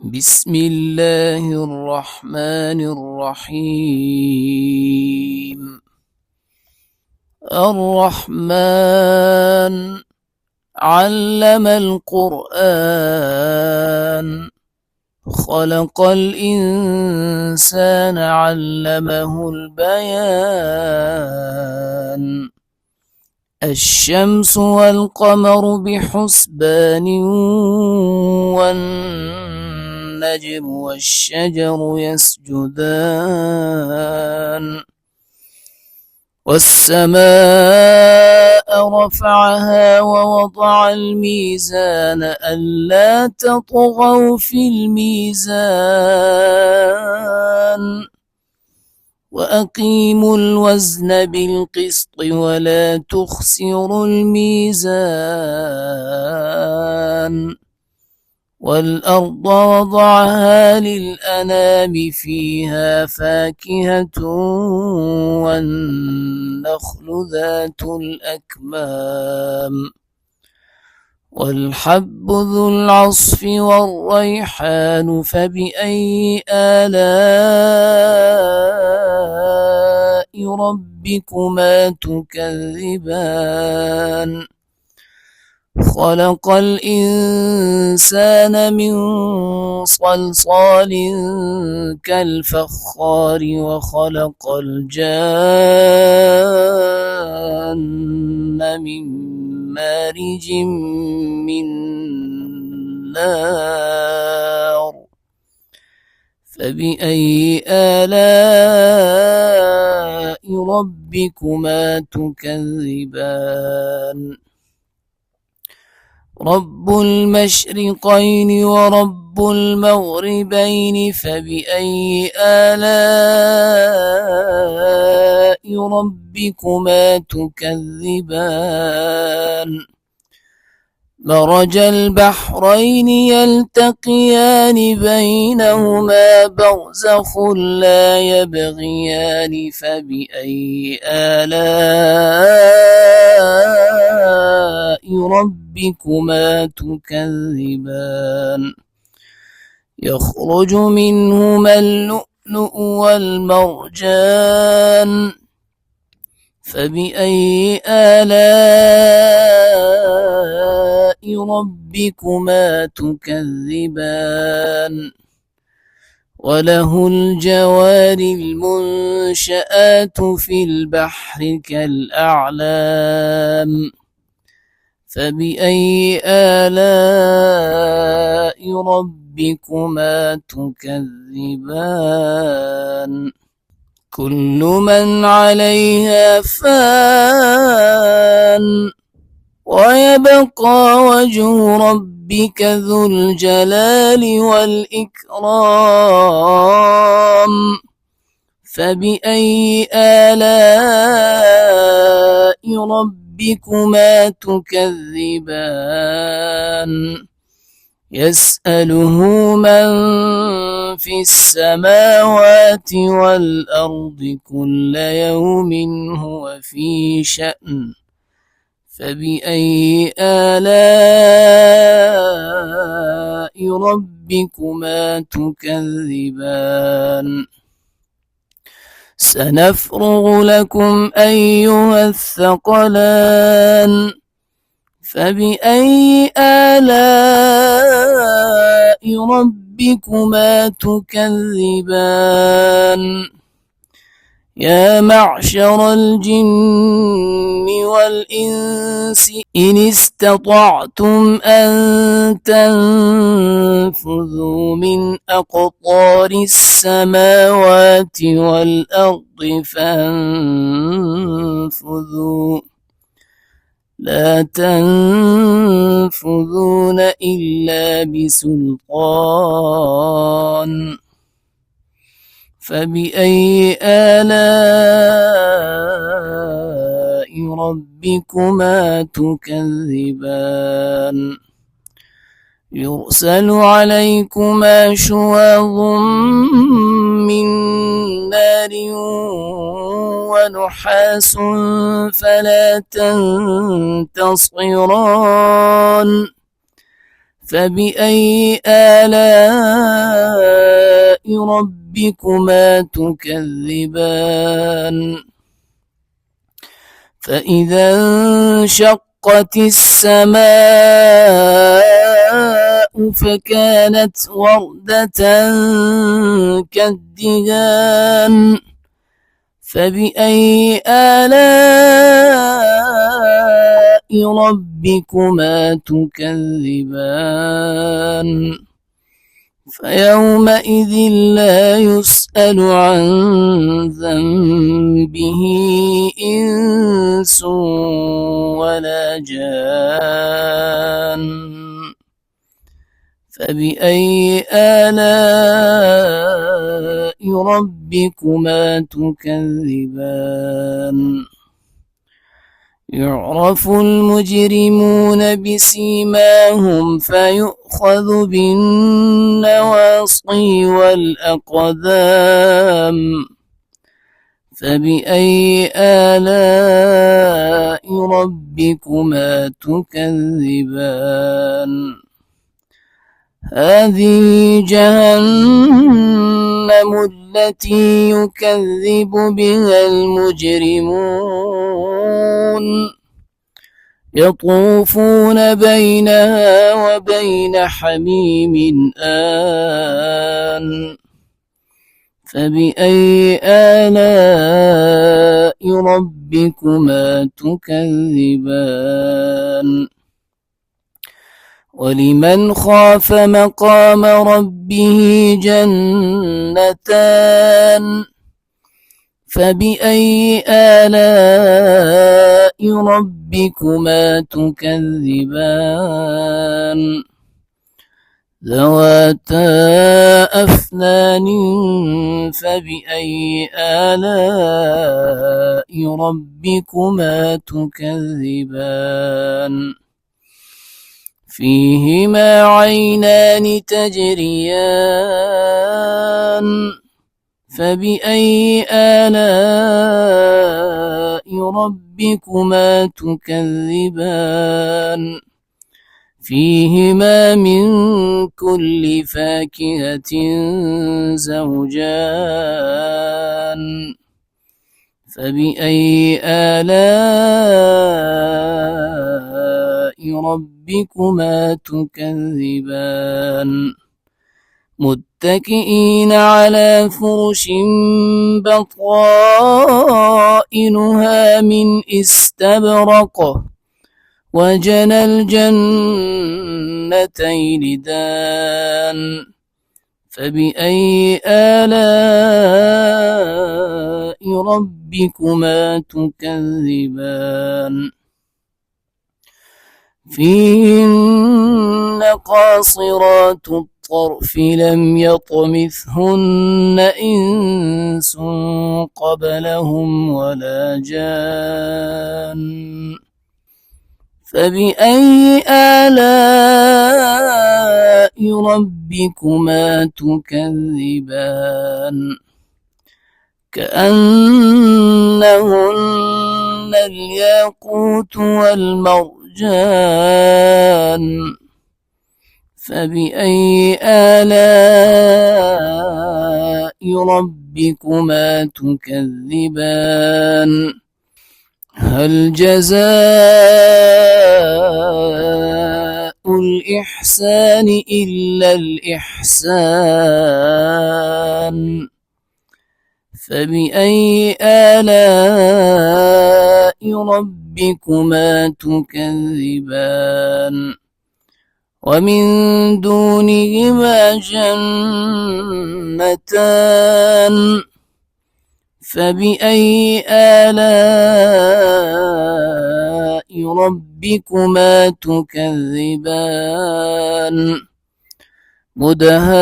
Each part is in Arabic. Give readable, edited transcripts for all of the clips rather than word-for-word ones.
بسم الله الرحمن الرحيم. الرحمن علم القرآن، خلق الإنسان علمه البيان. الشمس والقمر بحسبان، والنجم والشجر يسجدان. والسماء رفعها ووضع الميزان ألا تطغوا في الميزان، وأقيموا الوزن بالقسط ولا تخسروا الميزان. والأرض وضعها للأنام فيها فاكهة والنخل ذات الأكمام، والحب ذو العصف والريحان. فبأي آلاء ربكما تكذبان؟ خلق الإنسان من صلصال كالفخار، وخلق الجان من مارج من نار. فبأي آلاء ربكما تكذبان؟ رب المشرقين ورب المغربين. فبأي آلاء ربكما تكذبان؟ مرج البحرين يلتقيان بينهما برزخ لا يبغيان. فبأي آلاء ربكما تكذبان؟ يخرج منهما اللؤلؤ والمرجان. فبأي آلاء ربكما تكذبان؟ وله الجوار المنشآت في البحر كالأعلام. فبأي آلاء ربكما تكذبان؟ كل من عليها فان، ويبقى وجه ربك ذو الجلال والإكرام. فبأي آلاء ربكما تكذبان؟ يسأله من في السماوات والأرض كل يوم هو في شأن. فبأي آلاء ربكما تكذبان؟ سنفرغ لكم أيها الثقلان. فبأي آلاء ربكما تكذبان؟ يا معشر الجن والإنس إن استطعتم أن تنفذوا من أقطار السماوات والأرض فانفذوا، لا تنفذون إلا بسلطان. فبأي آلاء ربكما تكذبان؟ يرسل عليكما شواظ من نار ونحاس فلا تنتصران. فبأي آلاء ربكما تكذبان فإذا انشقت السماء فكانت وردة كالدهان فبأي آلاء ربكما تكذبان فيومئذ لا يسأل عن ذنبه إنس ولا جان فبأي آلاء ربكما تكذبان يعرف المجرمون بسيماهم فيؤخذ بالنواصي والأقدام فبأي آلاء ربكما تكذبان هذه جهنم التي يكذب بها المجرمون يطوفون بينها وبين حميم آن فبأي آلاء ربكما تكذبان ولمن خاف مقام ربه جنتان فبأي آلاء ربكما تكذبان ذواتا أفنان فبأي آلاء ربكما تكذبان فيهما عينان تجريان فبأي آلاء ربكما تكذبان فيهما من كل فاكهة زوجان فبأي آلاء ربكما تكذبان متكئين على فرش بطائنها من استبرق وجنى الجنتين دان فبأي آلاء ربكما تكذبان فيهن قاصرات الطرف لم يطمثهن إنس قبلهم ولا جان فبأي آلاء ربكما تكذبان كأنهن الياقوت والمرجان فبأي آلاء ربكما تكذبان هل جزاء الإحسان إلا الإحسان فبأي آلاء ربكما تكذبان ومن دونهما جنتان فبأي آلاء ربكما تكذبان مدهامتان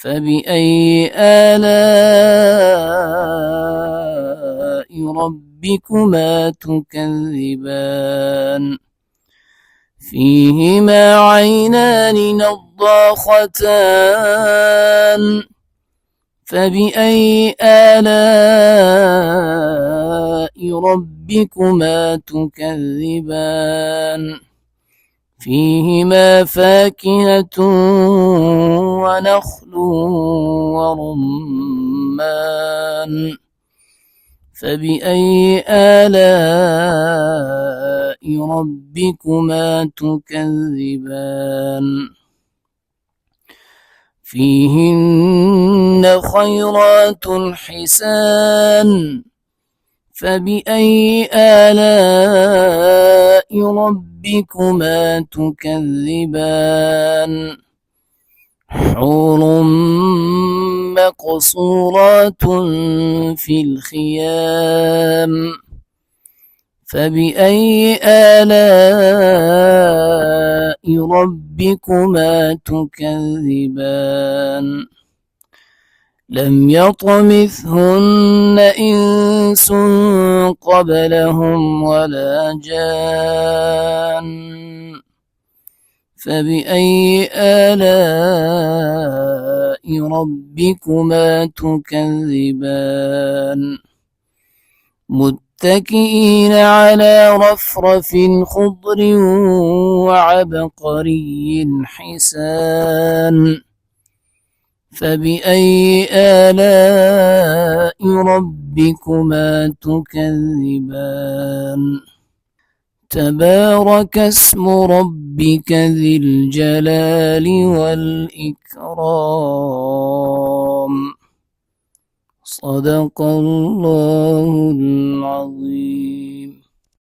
فبأي آلاء ربكما تكذبان فيهما عينان نضاختان فبأي آلاء ربكما تكذبان فيهما فاكهة ونخل ورمان فبأي آلاء ربكما تكذبان فيهن خيرات حسان فبأي آلاء ربكما تكذبان حور مقصورات في الخيام فبأي آلاء ربكما تكذبان لم يطمثهن إنس قبلهم ولا جان فبأي آلاء ربكما تكذبان متكئين على رفرف خضر وعبقري حسان فبأي آلاء ربكما تكذبان تبارك اسم ربك ذي الجلال والإكرام صدق الله العظيم.